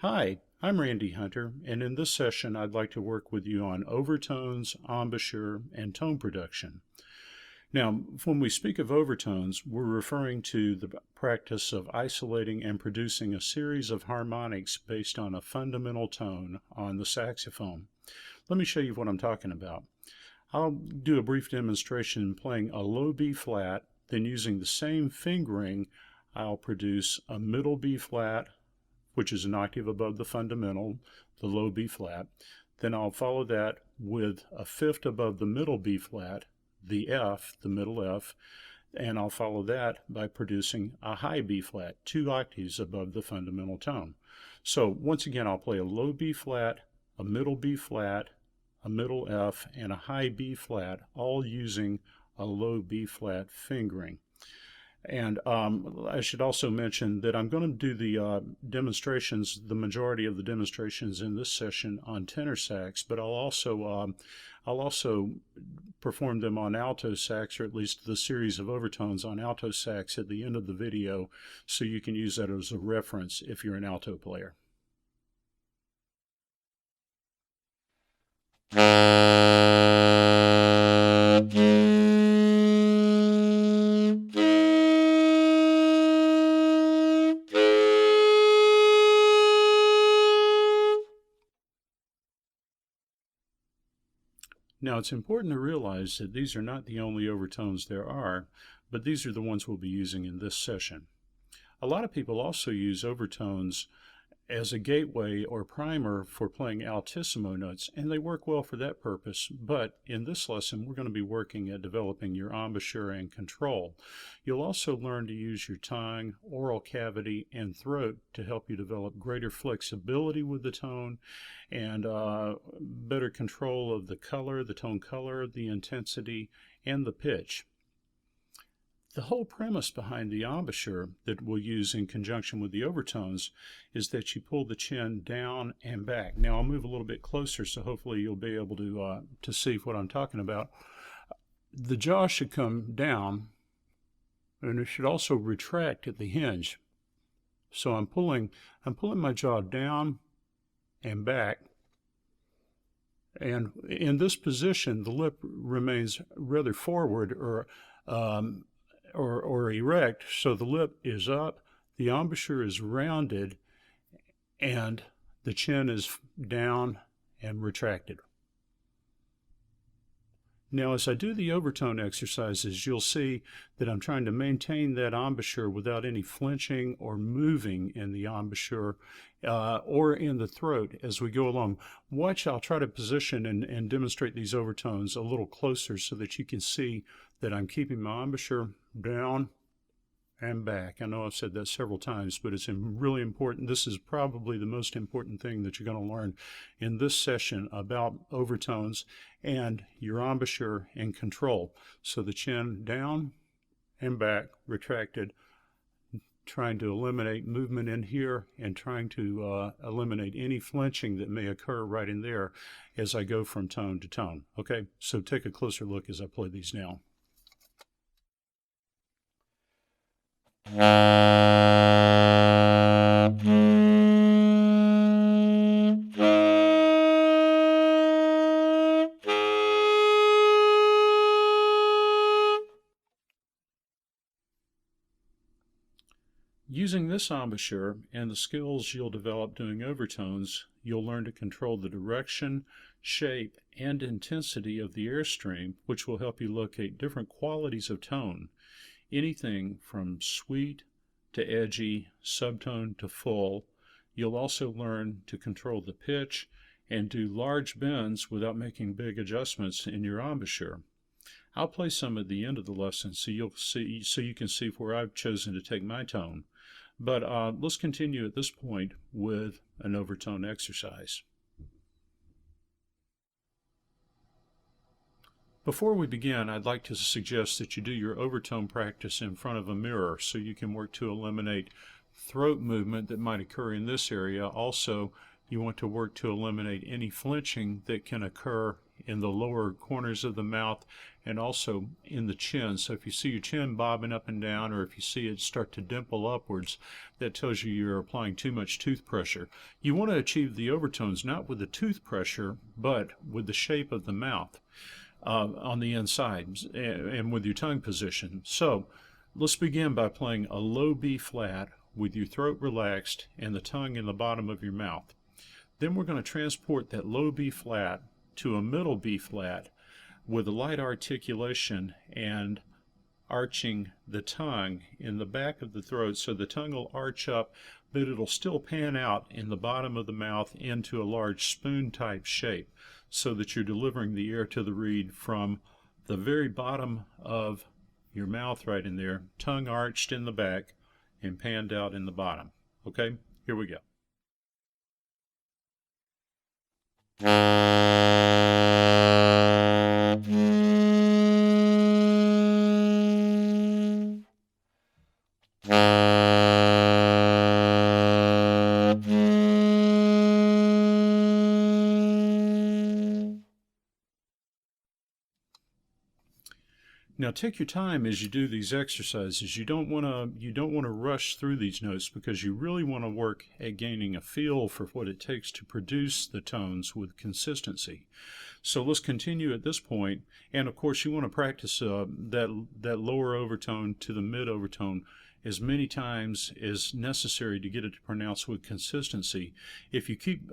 Hi, I'm Randy Hunter, and in this session I'd like to work with you on overtones, embouchure, and tone production. Now, when we speak of overtones, we're referring to the practice of isolating and producing a series of harmonics based on a fundamental tone on the saxophone. Let me show you what I'm talking about. I'll do a brief demonstration playing a low B flat, then using the same fingering, I'll produce a middle B flat, which is an octave above the fundamental, the low B flat. Then I'll follow that with a fifth above the middle B flat, the F, the middle F, and I'll follow that by producing a high B flat, 2 octaves above the fundamental tone. So once again, I'll play a low B flat, a middle B flat, a middle F, and a high B flat, all using a low B flat fingering. And I should also mention that I'm going to do the demonstrations, the majority of the demonstrations in this session on tenor sax, but I'll also perform them on alto sax, or at least the series of overtones on alto sax at the end of the video, so you can use that as a reference if you're an alto player. Now, it's important to realize that these are not the only overtones there are, but these are the ones we'll be using in this session. A lot of people also use overtones as a gateway or primer for playing altissimo notes, and they work well for that purpose, but in this lesson we're going to be working at developing your embouchure and control. You'll also learn to use your tongue, oral cavity, and throat to help you develop greater flexibility with the tone and better control of the color, the tone color, the intensity, and the pitch. The whole premise behind the embouchure that we'll use in conjunction with the overtones is that you pull the chin down and back. Now I'll move a little bit closer so hopefully you'll be able to see what I'm talking about. The jaw should come down and it should also retract at the hinge. So I'm pulling my jaw down and back. And in this position the lip remains rather forward or erect, so the lip is up, the embouchure is rounded, and the chin is down and retracted. Now, as I do the overtone exercises, you'll see that I'm trying to maintain that embouchure without any flinching or moving in the embouchure or in the throat as we go along. Watch, I'll try to position and demonstrate these overtones a little closer so that you can see that I'm keeping my embouchure down and back. I know I've said that several times, but it's really important. This is probably the most important thing that you're going to learn in this session about overtones and your embouchure and control. So the chin down and back, retracted, trying to eliminate movement in here and trying to eliminate any flinching that may occur right in there as I go from tone to tone. Okay, so take a closer look as I play these now. Using this embouchure and the skills you'll develop doing overtones, you'll learn to control the direction, shape, and intensity of the airstream, which will help you locate different qualities of tone. Anything from sweet to edgy, subtone to full. You'll also learn to control the pitch and do large bends without making big adjustments in your embouchure. I'll play some at the end of the lesson so you can see where I've chosen to take my tone. But let's continue at this point with an overtone exercise. Before we begin, I'd like to suggest that you do your overtone practice in front of a mirror so you can work to eliminate throat movement that might occur in this area. Also, you want to work to eliminate any flinching that can occur in the lower corners of the mouth and also in the chin. So if you see your chin bobbing up and down, or if you see it start to dimple upwards, that tells you you're applying too much tooth pressure. You want to achieve the overtones not with the tooth pressure, but with the shape of the mouth on the inside and with your tongue position. So let's begin by playing a low B flat with your throat relaxed and the tongue in the bottom of your mouth. Then we're going to transport that low B flat to a middle B flat with a light articulation and arching the tongue in the back of the throat, so the tongue will arch up, but it'll still pan out in the bottom of the mouth into a large spoon type shape, so that you're delivering the air to the reed from the very bottom of your mouth right in there, tongue arched in the back and panned out in the bottom. Okay, here we go. Now take your time as you do these exercises. You don't want to rush through these notes, because you really want to work at gaining a feel for what it takes to produce the tones with consistency. So let's continue at this point, and of course you want to practice that lower overtone to the mid overtone as many times as necessary to get it to pronounce with consistency. If you keep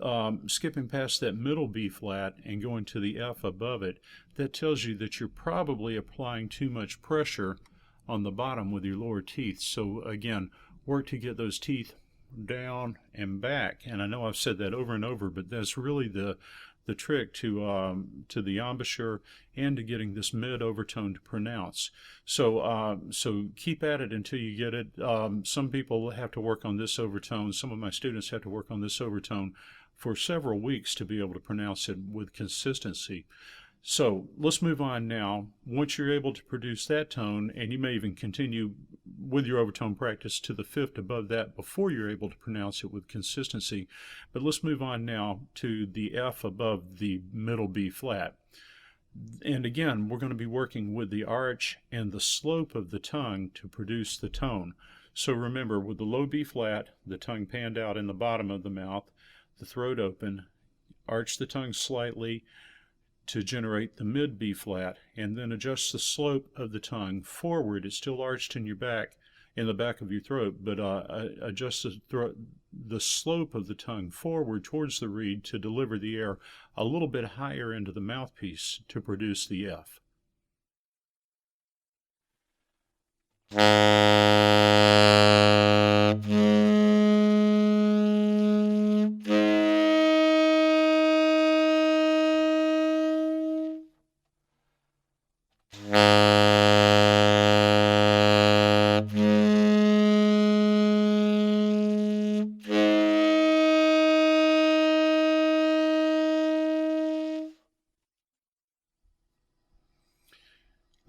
skipping past that middle B flat and going to the F above it, that tells you that you're probably applying too much pressure on the bottom with your lower teeth. So again, work to get those teeth down and back. And I know I've said that over and over, but that's really the trick to the embouchure and to getting this mid overtone to pronounce. So keep at it until you get it. Some people have to work on this overtone. Some of my students have to work on this overtone for several weeks to be able to pronounce it with consistency. So let's move on now. Once you're able to produce that tone, and you may even continue with your overtone practice to the fifth above that before you're able to pronounce it with consistency. But let's move on now to the F above the middle B flat. And again, we're going to be working with the arch and the slope of the tongue to produce the tone. So remember, with the low B flat, the tongue panned out in the bottom of the mouth, the throat open, arch the tongue slightly to generate the mid B flat, and then adjust the slope of the tongue forward. It's still arched in your back, in the back of your throat, but adjust the slope of the tongue forward towards the reed to deliver the air a little bit higher into the mouthpiece to produce the F.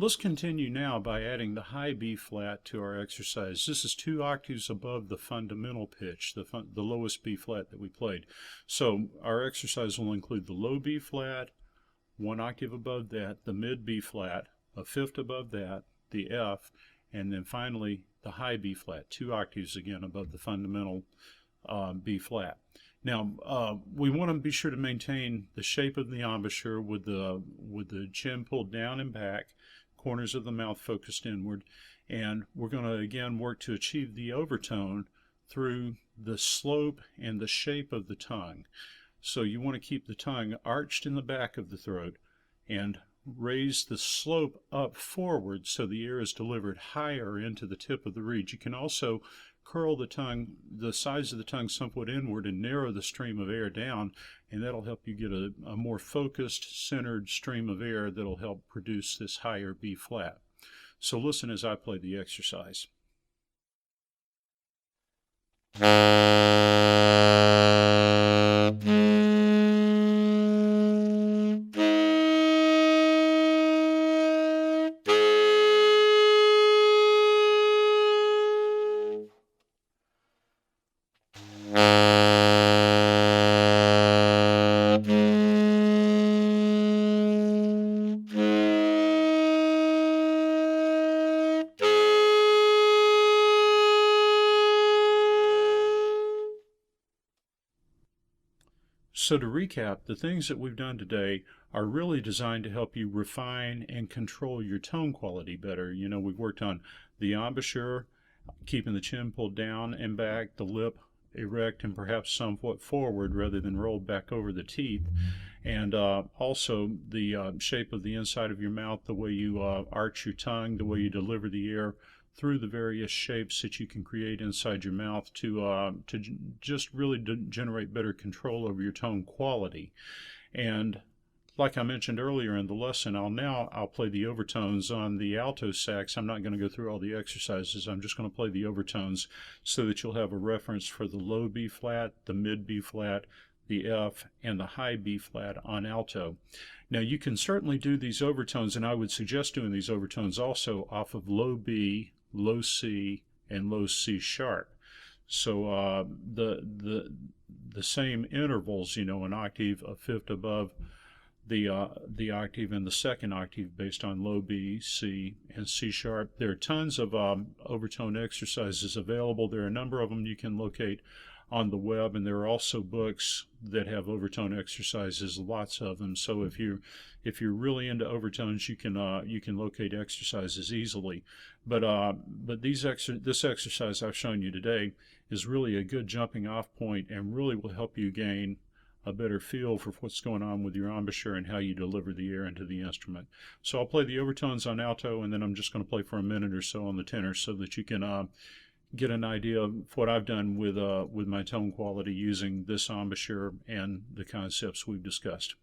Let's continue now by adding the high B flat to our exercise. This is 2 octaves above the fundamental pitch, the lowest B flat that we played. So our exercise will include the low B flat, 1 octave above that, the mid B flat, a fifth above that, the F, and then finally the high B flat, 2 octaves again above the fundamental B flat. Now, we want to be sure to maintain the shape of the embouchure with the chin pulled down and back, corners of the mouth focused inward, and we're going to again work to achieve the overtone through the slope and the shape of the tongue. So you want to keep the tongue arched in the back of the throat and raise the slope up forward so the air is delivered higher into the tip of the reed. You can also curl the tongue, the sides of the tongue somewhat inward, and narrow the stream of air down, and that'll help you get a more focused, centered stream of air that'll help produce this higher B flat. So listen as I play the exercise. So to recap, the things that we've done today are really designed to help you refine and control your tone quality better. You know, we've worked on the embouchure, keeping the chin pulled down and back, the lip erect and perhaps somewhat forward rather than rolled back over the teeth, and also the shape of the inside of your mouth, the way you arch your tongue, the way you deliver the air through the various shapes that you can create inside your mouth to just really generate better control over your tone quality. And like I mentioned earlier in the lesson, I'll play the overtones on the alto sax. I'm not going to go through all the exercises. I'm just going to play the overtones so that you'll have a reference for the low B flat, the mid B flat, the F, and the high B flat on alto. Now you can certainly do these overtones, and I would suggest doing these overtones also off of low B, low C, and low C sharp. So the same intervals, you know, an octave, a fifth above the octave and the second octave based on low B, C, and C sharp. There are tons of overtone exercises available. There are a number of them you can locate on the web, and there are also books that have overtone exercises, lots of them. So if you're really into overtones, you can locate exercises easily. But this exercise I've shown you today is really a good jumping off point and really will help you gain a better feel for what's going on with your embouchure and how you deliver the air into the instrument. So I'll play the overtones on alto, and then I'm just going to play for a minute or so on the tenor so that you can get an idea of what I've done with my tone quality using this embouchure and the concepts we've discussed.